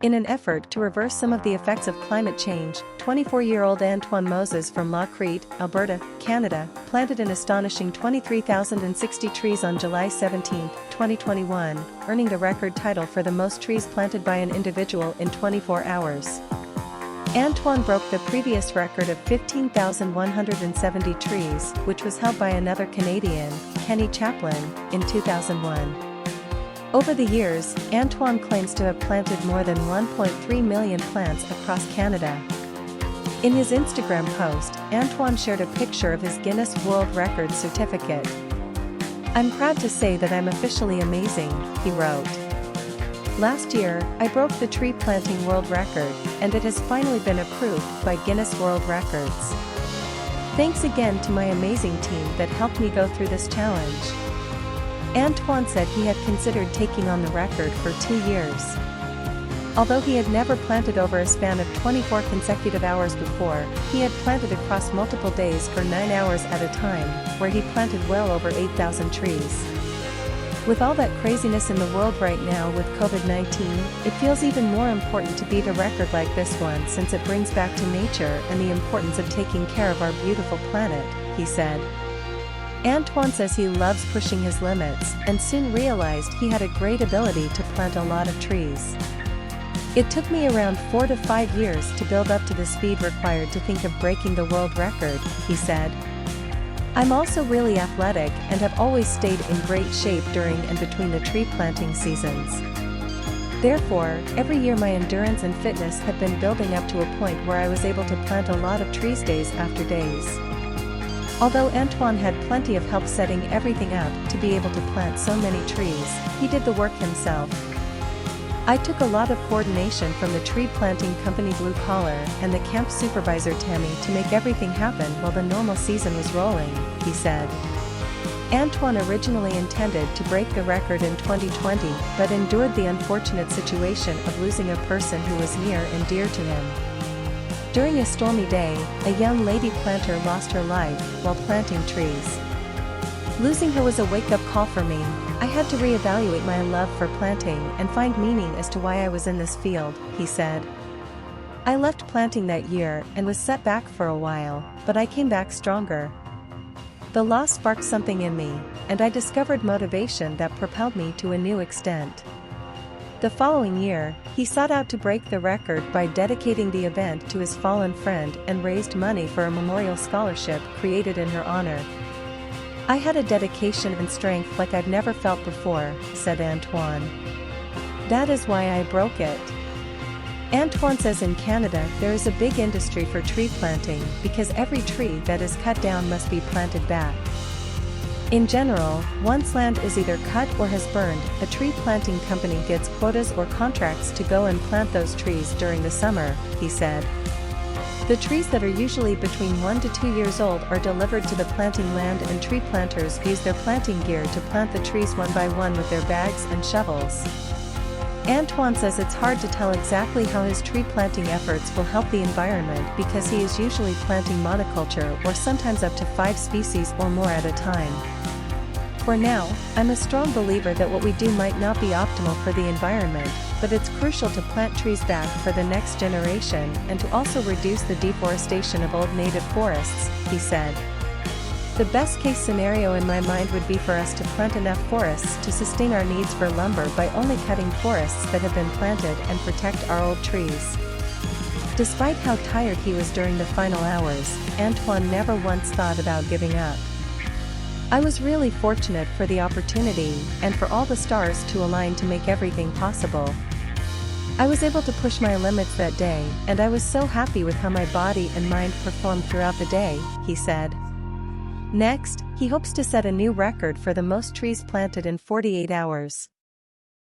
In an effort to reverse some of the effects of climate change, 24-year-old Antoine Moses from Crete, Alberta, Canada, planted an astonishing 23,060 trees on July 17, 2021, earning the record title for the most trees planted by an individual in 24 hours. Antoine broke the previous record of 15,170 trees, which was held by another Canadian, Kenny Chaplin, in 2001. Over the years, Antoine claims to have planted more than 1.3 million plants across Canada. In his Instagram post, Antoine shared a picture of his Guinness World Records certificate. "I'm proud to say that I'm officially amazing," he wrote. "Last year, I broke the tree planting world record, and it has finally been approved by Guinness World Records. Thanks again to my amazing team that helped me go through this challenge." Antoine said he had considered taking on the record for 2 years. Although he had never planted over a span of 24 consecutive hours before, he had planted across multiple days for 9 hours at a time, where he planted well over 8,000 trees. With all that craziness in the world right now with COVID-19, it feels even more important to beat a record like this one since it brings back to nature and the importance of taking care of our beautiful planet, he said. Antoine says he loves pushing his limits and soon realized he had a great ability to plant a lot of trees. "It took me around 4 to 5 years to build up to the speed required to think of breaking the world record," he said. "I'm also really athletic and have always stayed in great shape during and between the tree planting seasons. Therefore, every year my endurance and fitness have been building up to a point where I was able to plant a lot of trees days after days." Although Antoine had plenty of help setting everything up to be able to plant so many trees, he did the work himself. "I took a lot of coordination from the tree planting company Blue Collar and the camp supervisor Tammy to make everything happen while the normal season was rolling," he said. Antoine originally intended to break the record in 2020 but endured the unfortunate situation of losing a person who was near and dear to him. During a stormy day, a young lady planter lost her life while planting trees. "Losing her was a wake-up call for me. I had to reevaluate my love for planting and find meaning as to why I was in this field," he said. "I left planting that year and was set back for a while, but I came back stronger. The loss sparked something in me, and I discovered motivation that propelled me to a new extent." The following year, he sought out to break the record by dedicating the event to his fallen friend and raised money for a memorial scholarship created in her honor. "I had a dedication and strength like I've never felt before," said Antoine. "That is why I broke it." Antoine says in Canada there is a big industry for tree planting because every tree that is cut down must be planted back. In general, once land is either cut or has burned, a tree planting company gets quotas or contracts to go and plant those trees during the summer, he said. The trees that are usually between 1 to 2 years old are delivered to the planting land and tree planters use their planting gear to plant the trees one by one with their bags and shovels. Antoine says it's hard to tell exactly how his tree planting efforts will help the environment because he is usually planting monoculture or sometimes up to 5 species or more at a time. "For now, I'm a strong believer that what we do might not be optimal for the environment, but it's crucial to plant trees back for the next generation and to also reduce the deforestation of old native forests," he said. "The best case scenario in my mind would be for us to plant enough forests to sustain our needs for lumber by only cutting forests that have been planted and protect our old trees." Despite how tired he was during the final hours, Antoine never once thought about giving up. "I was really fortunate for the opportunity and for all the stars to align to make everything possible. I was able to push my limits that day, and I was so happy with how my body and mind performed throughout the day," he said. Next, he hopes to set a new record for the most trees planted in 48 hours.